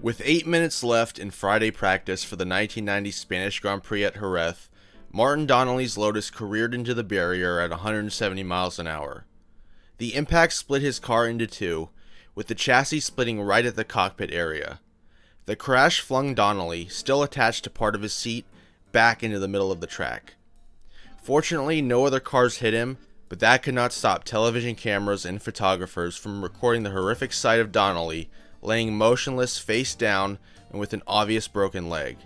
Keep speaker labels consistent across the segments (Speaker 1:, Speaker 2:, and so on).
Speaker 1: With 8 minutes left in Friday practice for the 1990 Spanish Grand Prix at Jerez, Martin Donnelly's Lotus careered into the barrier at 170 miles an hour. The impact split his car into two, with the chassis splitting right at the cockpit area. The crash flung Donnelly, still attached to part of his seat, back into the middle of the track. Fortunately, no other cars hit him, but that could not stop television cameras and photographers from recording the horrific sight of Donnelly laying motionless face down and with an obvious broken leg.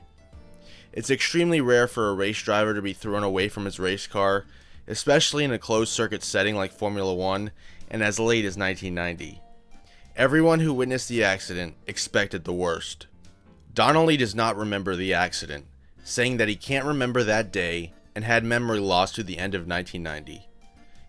Speaker 1: It's extremely rare for a race driver to be thrown away from his race car, especially in a closed circuit setting like Formula 1 and as late as 1990. Everyone who witnessed the accident expected the worst. Donnelly does not remember the accident, saying that he can't remember that day and had memory loss to the end of 1990.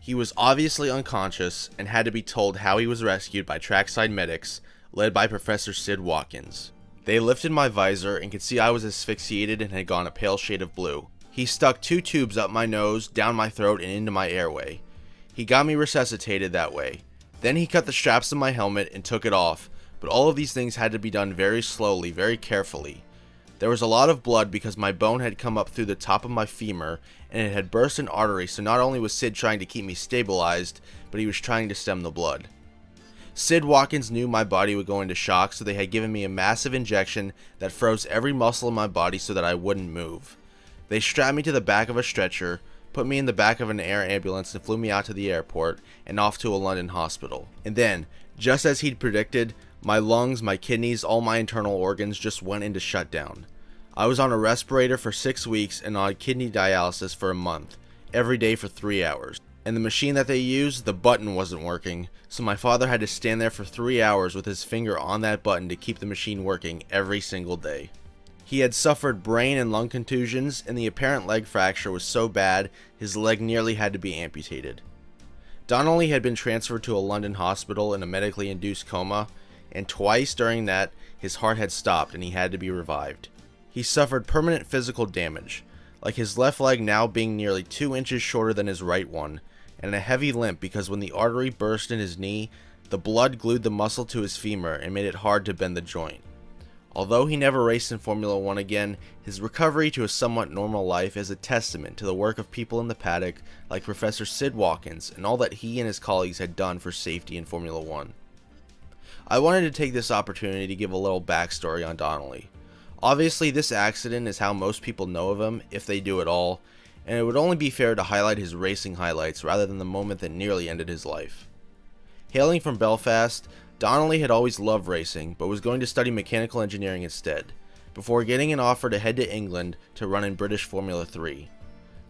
Speaker 1: He was obviously unconscious and had to be told how he was rescued by trackside medics led by Professor Sid Watkins. They lifted my visor and could see I was asphyxiated and had gone a pale shade of blue. He stuck 2 tubes up my nose, down my throat, and into my airway. He got me resuscitated that way. Then he cut the straps of my helmet and took it off, but all of these things had to be done very slowly, very carefully. There was a lot of blood because my bone had come up through the top of my femur and it had burst an artery, so not only was Sid trying to keep me stabilized, but he was trying to stem the blood. Sid Watkins knew my body would go into shock, so they had given me a massive injection that froze every muscle in my body so that I wouldn't move. They strapped me to the back of a stretcher, put me in the back of an air ambulance and flew me out to the airport and off to a London hospital. And then, just as he'd predicted, my lungs, my kidneys, all my internal organs just went into shutdown. I was on a respirator for 6 weeks and on kidney dialysis for a month, every day for 3 hours. And the machine that they used, the button wasn't working, so my father had to stand there for 3 hours with his finger on that button to keep the machine working every single day. He had suffered brain and lung contusions, and the apparent leg fracture was so bad his leg nearly had to be amputated. Donnelly had been transferred to a London hospital in a medically induced coma, and twice during that his heart had stopped and he had to be revived. He suffered permanent physical damage, like his left leg now being nearly 2 inches shorter than his right one, and a heavy limp because when the artery burst in his knee, the blood glued the muscle to his femur and made it hard to bend the joint. Although he never raced in Formula 1 again, his recovery to a somewhat normal life is a testament to the work of people in the paddock like Professor Sid Watkins and all that he and his colleagues had done for safety in Formula 1. I wanted to take this opportunity to give a little backstory on Donnelly. Obviously, this accident is how most people know of him, if they do at all, and it would only be fair to highlight his racing highlights rather than the moment that nearly ended his life. Hailing from Belfast, Donnelly had always loved racing, but was going to study mechanical engineering instead, before getting an offer to head to England to run in British Formula 3.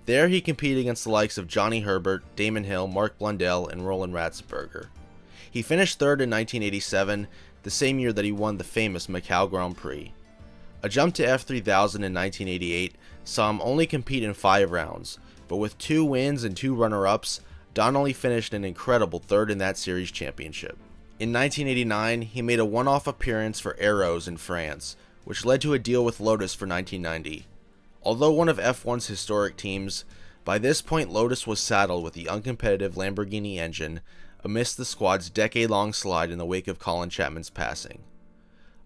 Speaker 1: There he competed against the likes of Johnny Herbert, Damon Hill, Mark Blundell, and Roland Ratzenberger. He finished third in 1987, the same year that he won the famous Macau Grand Prix. A jump to F3000 in 1988 saw him only compete in 5 rounds, but with 2 wins and 2 runner-ups, Donnelly finished an incredible third in that series championship. In 1989, he made a one-off appearance for Arrows in France, which led to a deal with Lotus for 1990. Although one of F1's historic teams, by this point Lotus was saddled with the uncompetitive Lamborghini engine amidst the squad's decade-long slide in the wake of Colin Chapman's passing.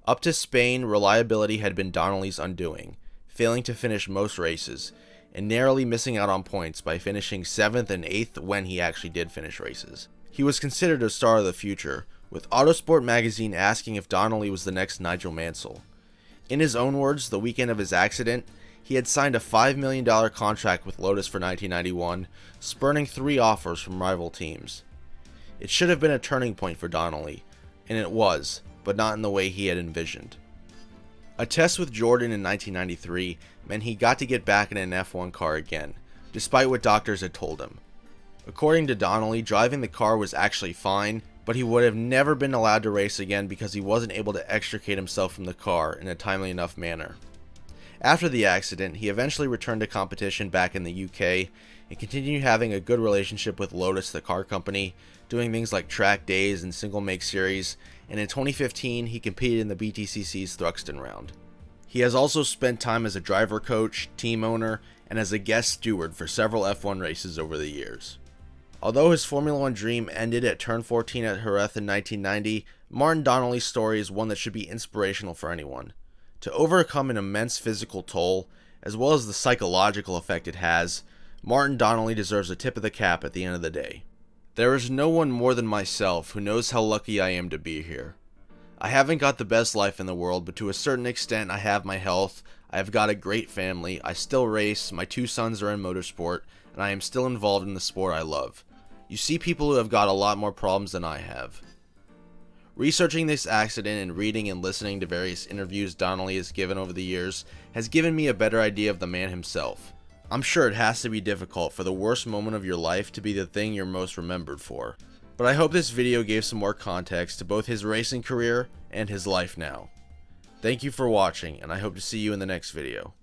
Speaker 1: Up to Spain, reliability had been Donnelly's undoing, failing to finish most races, and narrowly missing out on points by finishing 7th and 8th when he actually did finish races. He was considered a star of the future, with Autosport magazine asking if Donnelly was the next Nigel Mansell. In his own words, the weekend of his accident, he had signed a $5 million contract with Lotus for 1991, spurning 3 offers from rival teams. It should have been a turning point for Donnelly, and it was, but not in the way he had envisioned. A test with Jordan in 1993 meant he got to get back in an F1 car again, despite what doctors had told him. According to Donnelly, driving the car was actually fine, but he would have never been allowed to race again because he wasn't able to extricate himself from the car in a timely enough manner. After the accident, he eventually returned to competition back in the UK and continued having a good relationship with Lotus, the car company, doing things like track days and single make series, and in 2015 he competed in the BTCC's Thruxton round. He has also spent time as a driver coach, team owner, and as a guest steward for several F1 races over the years. Although his Formula 1 dream ended at turn 14 at Jerez in 1990, Martin Donnelly's story is one that should be inspirational for anyone. To overcome an immense physical toll, as well as the psychological effect it has, Martin Donnelly deserves a tip of the cap at the end of the day. There is no one more than myself who knows how lucky I am to be here. I haven't got the best life in the world, but to a certain extent I have my health, I have got a great family, I still race, my 2 sons are in motorsport, and I am still involved in the sport I love. You see people who have got a lot more problems than I have. Researching this accident and reading and listening to various interviews Donnelly has given over the years has given me a better idea of the man himself. I'm sure it has to be difficult for the worst moment of your life to be the thing you're most remembered for, but I hope this video gave some more context to both his racing career and his life now. Thank you for watching, and I hope to see you in the next video.